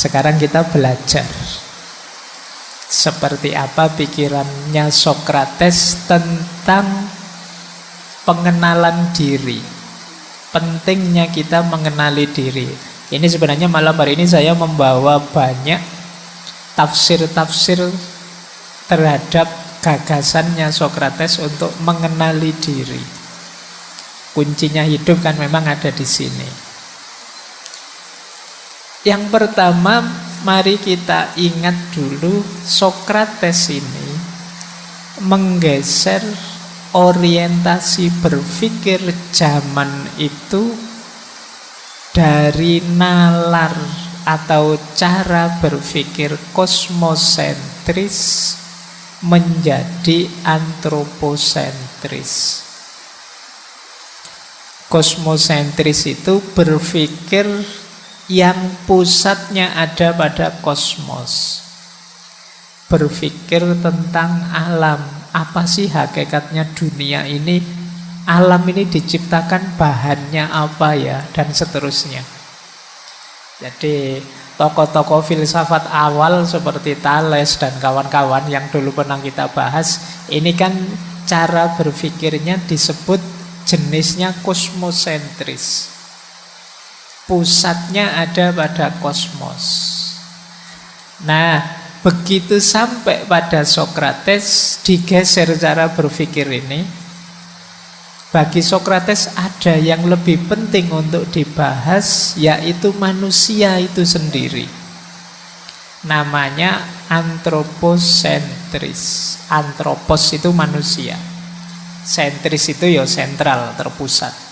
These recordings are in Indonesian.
Sekarang kita belajar seperti apa pikirannya Sokrates tentang pengenalan diri. Pentingnya kita mengenali diri. Ini sebenarnya malam hari ini saya membawa banyak tafsir-tafsir terhadap gagasannya Sokrates untuk mengenali diri. Kuncinya hidup kan memang ada di sini. Yang pertama, mari kita ingat dulu Sokrates ini menggeser orientasi berpikir zaman itu dari nalar atau cara berpikir kosmosentris menjadi antroposentris. Kosmosentris itu berpikir yang pusatnya ada pada kosmos. Berpikir tentang alam. Apa sih hakikatnya dunia ini? Alam ini diciptakan bahannya apa ya? Dan seterusnya. Jadi tokoh-tokoh filsafat awal seperti Thales dan kawan-kawan yang dulu pernah kita bahas, ini kan cara berpikirnya disebut jenisnya kosmosentris. Pusatnya ada pada kosmos. Nah, begitu sampai pada Sokrates, digeser cara berpikir ini. Bagi Sokrates ada yang lebih penting untuk dibahas, yaitu manusia itu sendiri. Namanya antroposentris. Antropos itu manusia, sentris itu ya sentral, terpusat.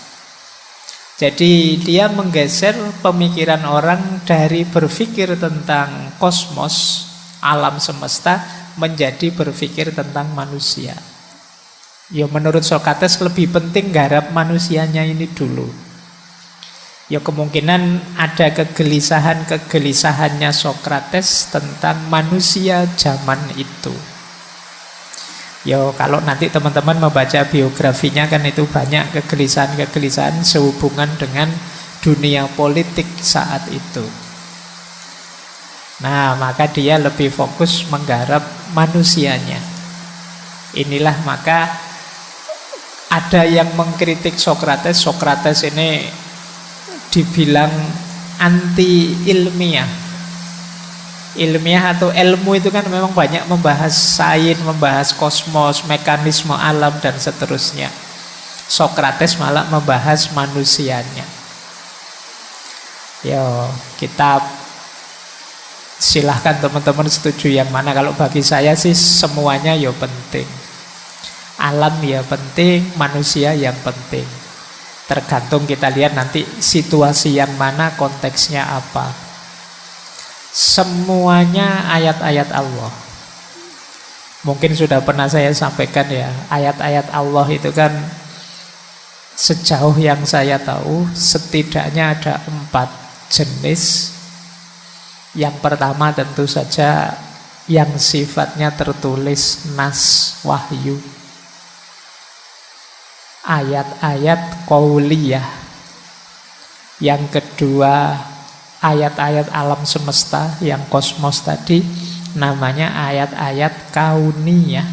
Jadi dia menggeser pemikiran orang dari berpikir tentang kosmos, alam semesta, menjadi berpikir tentang manusia. Ya menurut Sokrates lebih penting garap manusianya ini dulu. Ya kemungkinan ada kegelisahannya Sokrates tentang manusia zaman itu. Ya kalau nanti teman-teman membaca biografinya kan itu banyak kegelisahan-kegelisahan sehubungan dengan dunia politik saat itu. Nah, maka dia lebih fokus menggarap manusianya. Inilah maka ada yang mengkritik Sokrates. Sokrates ini dibilang anti ilmiah. Ilmiah atau ilmu itu kan memang banyak membahas sains, membahas kosmos, mekanisme alam dan seterusnya. Sokrates malah membahas manusianya. Yo, kita silahkan teman-teman setuju yang mana. Kalau bagi saya sih semuanya ya penting. Alam ya penting, manusia yang penting. Tergantung kita lihat nanti situasi yang mana, konteksnya apa. Semuanya ayat-ayat Allah. Mungkin sudah pernah saya sampaikan ya, ayat-ayat Allah itu kan sejauh yang saya tahu setidaknya ada 4 jenis. Yang pertama tentu saja yang sifatnya tertulis nas, wahyu. Ayat-ayat qauliyah. Yang kedua ayat-ayat alam semesta yang kosmos tadi, namanya ayat-ayat kauniyah.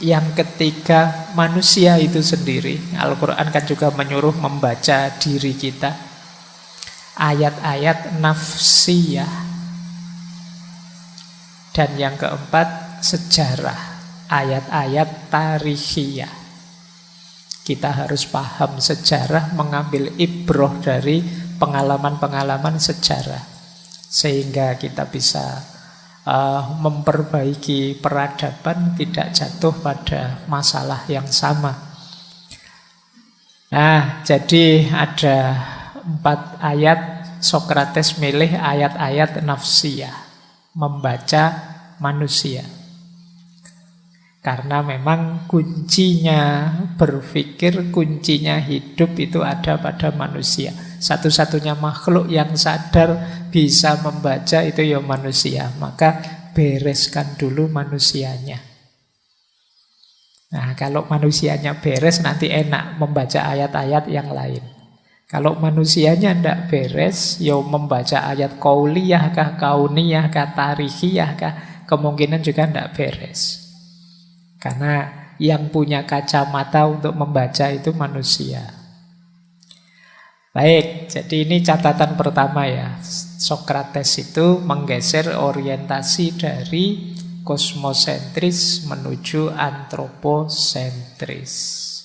Yang ketiga manusia itu sendiri. Al-Quran kan juga menyuruh membaca diri kita. Ayat-ayat nafsiyah. Dan yang keempat sejarah. Ayat-ayat tarikhiyah. Kita harus paham sejarah, mengambil ibroh dari pengalaman-pengalaman sejarah, sehingga kita bisa memperbaiki peradaban, tidak jatuh pada masalah yang sama. Nah, jadi ada 4 ayat. Sokrates milih ayat-ayat nafsiyah, membaca manusia. Karena memang kuncinya berpikir, kuncinya hidup itu ada pada manusia. Satu-satunya makhluk yang sadar bisa membaca itu ya manusia. Maka bereskan dulu manusianya. Nah, kalau manusianya beres nanti enak membaca ayat-ayat yang lain. Kalau manusianya tidak beres, ya membaca ayat kauliyah kah, kauniyah kah, tarihiyah kah, kemungkinan juga tidak beres. Karena yang punya kacamata untuk membaca itu manusia. Baik, jadi ini catatan pertama ya. Sokrates itu menggeser orientasi dari kosmosentris menuju antroposentris.